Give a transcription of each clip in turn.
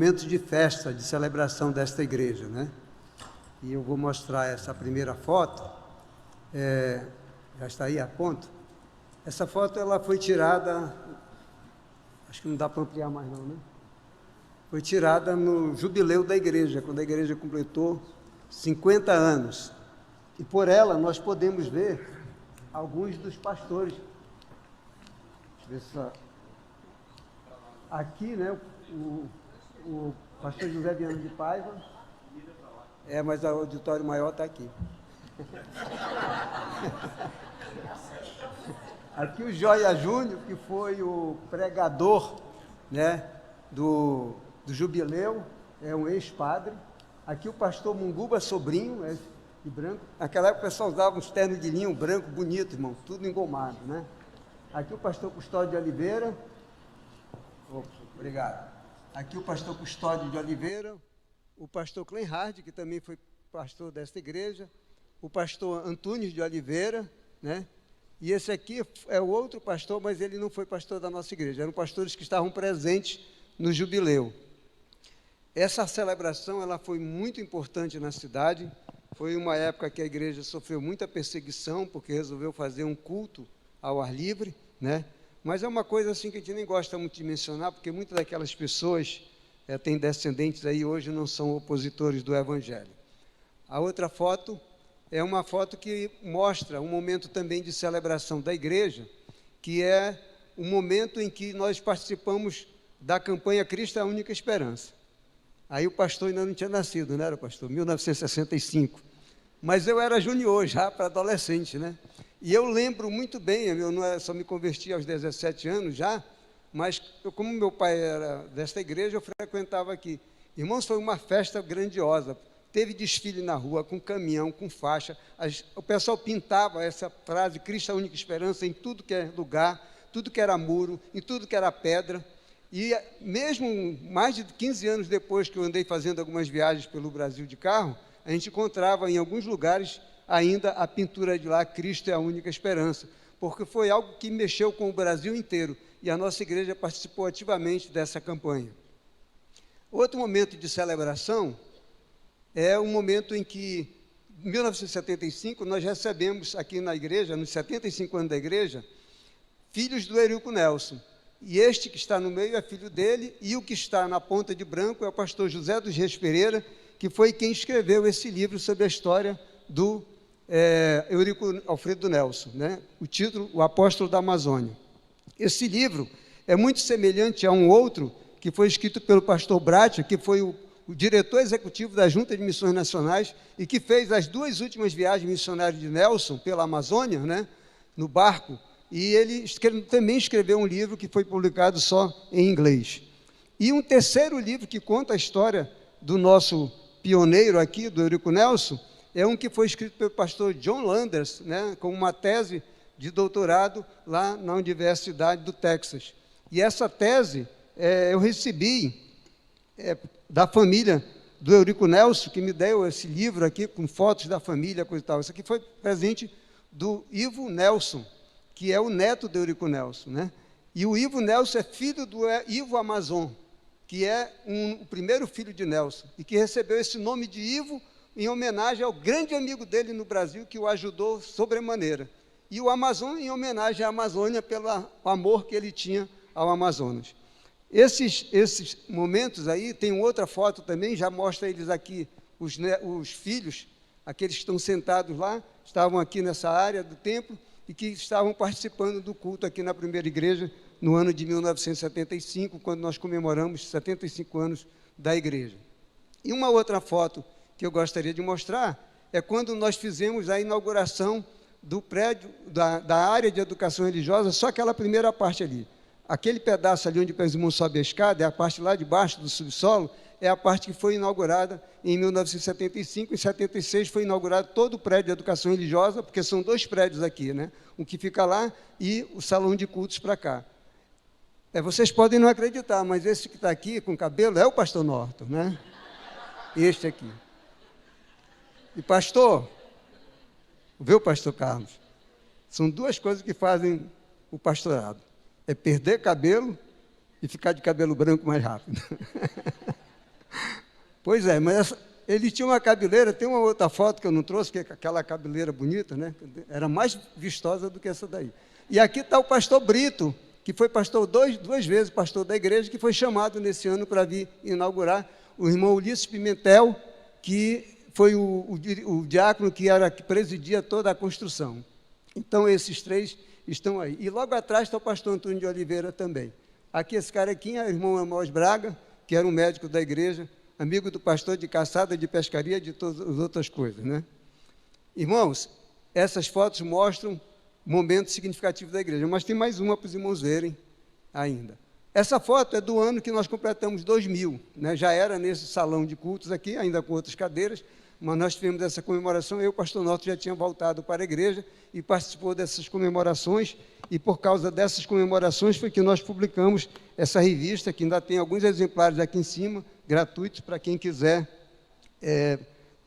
momento de festa, de celebração desta igreja, né? E eu vou mostrar essa primeira foto. Já está aí a ponto. Essa foto ela foi tirada, acho que não dá para ampliar mais não, né? Foi tirada no jubileu da igreja, quando a igreja completou 50 anos. E por ela nós podemos ver alguns dos pastores. Deixa eu ver aqui, né, o pastor José Viana de Paiva. Mas o auditório maior está aqui. Aqui o Joia Júnior, que foi o pregador, né, do jubileu, é um ex-padre. Aqui o pastor Munguba Sobrinho, de branco. Naquela época o pessoal usava uns ternos de linho branco, bonito, irmão, tudo engomado, né? Aqui o pastor Custódio de Oliveira. Opa, obrigado. Aqui o pastor Custódio de Oliveira, o pastor Clenhard, que também foi pastor desta igreja, o pastor Antônio de Oliveira, né? E esse aqui é o outro pastor, mas ele não foi pastor da nossa igreja, eram pastores que estavam presentes no jubileu. Essa celebração ela foi muito importante na cidade. Foi uma época que a igreja sofreu muita perseguição, porque resolveu fazer um culto ao ar livre, né? Mas é uma coisa assim que a gente nem gosta muito de mencionar, porque muitas daquelas pessoas têm descendentes aí, hoje não são opositores do Evangelho. A outra foto é uma foto que mostra um momento também de celebração da igreja, que é o momento em que nós participamos da campanha Cristo é a Única Esperança. Aí o pastor ainda não tinha nascido, não era, pastor? 1965. Mas eu era junior já, para adolescente, né? E eu lembro muito bem, eu não só me converti aos 17 anos já, mas como meu pai era desta igreja, eu frequentava aqui. Irmãos, foi uma festa grandiosa. Teve desfile na rua, com caminhão, com faixa. O pessoal pintava essa frase, Cristo é a Única Esperança, em tudo que é lugar, tudo que era muro, em tudo que era pedra. E mesmo mais de 15 anos depois que eu andei fazendo algumas viagens pelo Brasil de carro, a gente encontrava em alguns lugares ainda a pintura de lá, Cristo é a Única Esperança, porque foi algo que mexeu com o Brasil inteiro, e a nossa igreja participou ativamente dessa campanha. Outro momento de celebração é o momento em que, em 1975, nós recebemos aqui na igreja, nos 75 anos da igreja, filhos do Eurico Nelson. E este que está no meio é filho dele, e o que está na ponta de branco é o pastor José dos Reis Pereira, que foi quem escreveu esse livro sobre a história do Eurico Alfredo Nelson, né? O título, O Apóstolo da Amazônia. Esse livro é muito semelhante a um outro, que foi escrito pelo pastor Bratia, que foi o diretor executivo da Junta de Missões Nacionais, e que fez as 2 últimas viagens missionárias de Nelson pela Amazônia, né? No barco. E ele também escreveu um livro que foi publicado só em inglês. E um terceiro livro que conta a história do nosso pioneiro aqui, do Eurico Nelson, é um que foi escrito pelo pastor John Landers, né, com uma tese de doutorado lá na Universidade do Texas. E essa tese eu recebi da família do Eurico Nelson, que me deu esse livro aqui, com fotos da família, coisa e tal. Isso aqui foi presente do Ivo Nelson, que é o neto do Eurico Nelson, né? E o Ivo Nelson é filho do Ivo Amazon, que é o primeiro filho de Nelson, e que recebeu esse nome de Ivo em homenagem ao grande amigo dele no Brasil, que o ajudou sobremaneira. E o Amazon em homenagem à Amazônia, pelo amor que ele tinha ao Amazonas. Esses momentos aí, tem outra foto também, já mostra eles aqui, os filhos, aqueles que estão sentados lá, estavam aqui nessa área do templo, e que estavam participando do culto aqui na primeira igreja, no ano de 1975, quando nós comemoramos 75 anos da igreja. E uma outra foto que eu gostaria de mostrar é quando nós fizemos a inauguração do prédio, da área de educação religiosa, só aquela primeira parte ali. Aquele pedaço ali onde o irmão sobe a escada, é a parte lá de baixo do subsolo, é a parte que foi inaugurada em 1975. Em 76 foi inaugurado todo o prédio de educação religiosa, porque são 2 prédios aqui, né? O que fica lá e o salão de cultos para cá. Vocês podem não acreditar, mas esse que está aqui com cabelo é o pastor Norton, né? Este aqui. E pastor, viu, pastor Carlos? São 2 coisas que fazem o pastorado. É perder cabelo e ficar de cabelo branco mais rápido. Pois é, mas ele tinha uma cabeleira, tem uma outra foto que eu não trouxe, que é aquela cabeleira bonita, né? Era mais vistosa do que essa daí. E aqui está o pastor Brito, que foi pastor duas vezes, pastor da igreja, que foi chamado nesse ano para vir inaugurar, o irmão Ulisses Pimentel, que foi o diácono que presidia toda a construção. Então, esses três estão aí. E logo atrás está o pastor Antônio de Oliveira também. Aqui esse carequinha é o irmão Amós Braga, que era um médico da igreja, amigo do pastor de caçada, de pescaria, de todas as outras coisas, né? Irmãos, essas fotos mostram momentos significativos da igreja, mas tem mais uma para os irmãos verem ainda. Essa foto é do ano que nós completamos 2000, né? Já era nesse salão de cultos aqui, ainda com outras cadeiras, mas nós tivemos essa comemoração, o pastor Norton já tinha voltado para a igreja e participou dessas comemorações, e por causa dessas comemorações foi que nós publicamos essa revista, que ainda tem alguns exemplares aqui em cima, gratuitos, para quem quiser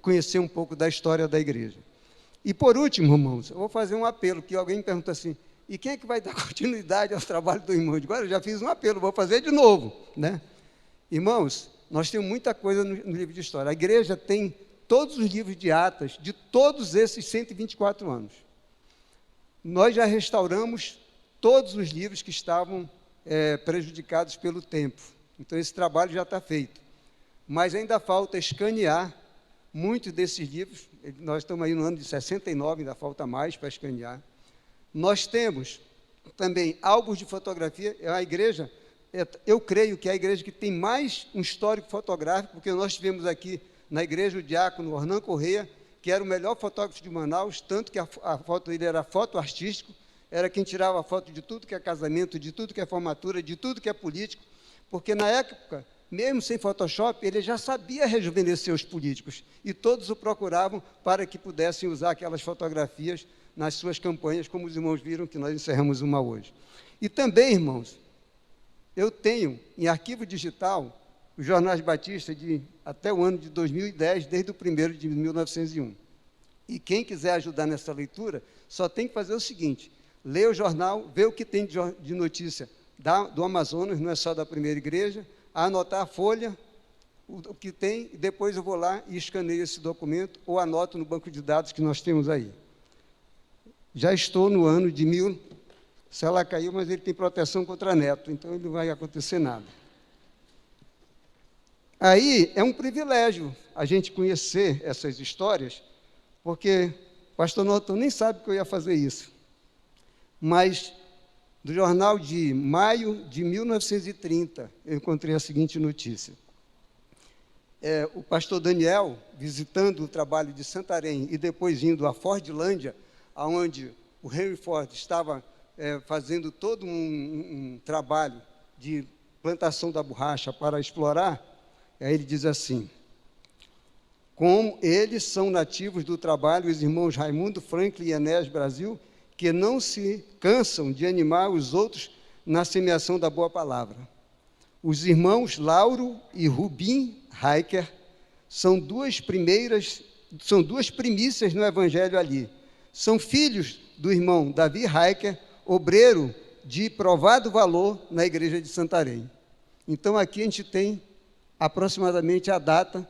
conhecer um pouco da história da igreja. E por último, irmãos, eu vou fazer um apelo, que alguém me pergunta assim, e quem é que vai dar continuidade ao trabalho do irmão? Agora eu já fiz um apelo, vou fazer de novo, né? Irmãos, nós temos muita coisa no livro de história. A igreja tem todos os livros de atas de todos esses 124 anos. Nós já restauramos todos os livros que estavam prejudicados pelo tempo. Então, esse trabalho já está feito. Mas ainda falta escanear muitos desses livros. Nós estamos aí no ano de 69, ainda falta mais para escanear. Nós temos também álbuns de fotografia. A igreja, eu creio que é a igreja que tem mais um histórico fotográfico, porque nós tivemos aqui na igreja o diácono Ornan Correia, que era o melhor fotógrafo de Manaus, tanto que a foto dele era foto artístico, era quem tirava foto de tudo que é casamento, de tudo que é formatura, de tudo que é político, porque na época, mesmo sem Photoshop, ele já sabia rejuvenescer os políticos, e todos o procuravam para que pudessem usar aquelas fotografias nas suas campanhas, como os irmãos viram que nós encerramos uma hoje. E também, irmãos, eu tenho em arquivo digital os jornais batistas até o ano de 2010, desde o primeiro de 1901. E quem quiser ajudar nessa leitura, só tem que fazer o seguinte, ler o jornal, ver o que tem de notícia do Amazonas, não é só da primeira igreja, anotar a folha, o que tem, e depois eu vou lá e escaneio esse documento, ou anoto no banco de dados que nós temos aí. Já estou no ano de 1000, se ela caiu, mas ele tem proteção contra neto, então não vai acontecer nada. Aí é um privilégio a gente conhecer essas histórias, porque o pastor Norton nem sabe que eu ia fazer isso. Mas, do jornal de maio de 1930, eu encontrei a seguinte notícia. O pastor Daniel, visitando o trabalho de Santarém e depois indo a Fordlândia, onde o Henry Ford estava fazendo todo um trabalho de plantação da borracha para explorar, aí ele diz assim, como eles são nativos do trabalho, os irmãos Raimundo, Franklin e Enéas Brasil, que não se cansam de animar os outros na semeação da boa palavra. Os irmãos Lauro e Rubim Heiker são duas primícias no evangelho ali. São filhos do irmão Davi Heiker, obreiro de provado valor na igreja de Santarém. Então, aqui a gente tem aproximadamente a data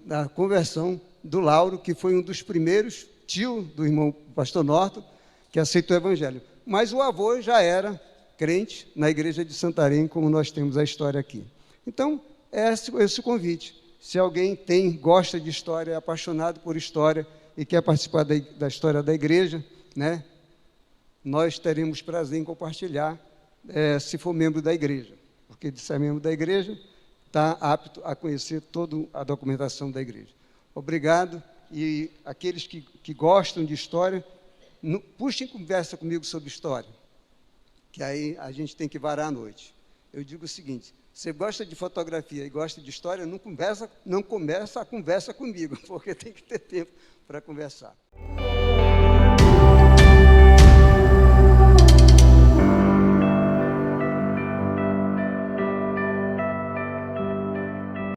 da conversão do Lauro, que foi um dos primeiros tio do irmão pastor Norton, que aceitou o evangelho. Mas o avô já era crente na igreja de Santarém, como nós temos a história aqui. Então, é esse o convite. Se alguém gosta de história, é apaixonado por história e quer participar da história da igreja, né, nós teremos prazer em compartilhar, se for membro da igreja. Porque de ser membro da igreja, está apto a conhecer toda a documentação da igreja. Obrigado, e aqueles que gostam de história, puxem conversa comigo sobre história, que aí a gente tem que varar à noite. Eu digo o seguinte, você gosta de fotografia e gosta de história, não começa a conversa comigo, porque tem que ter tempo para conversar.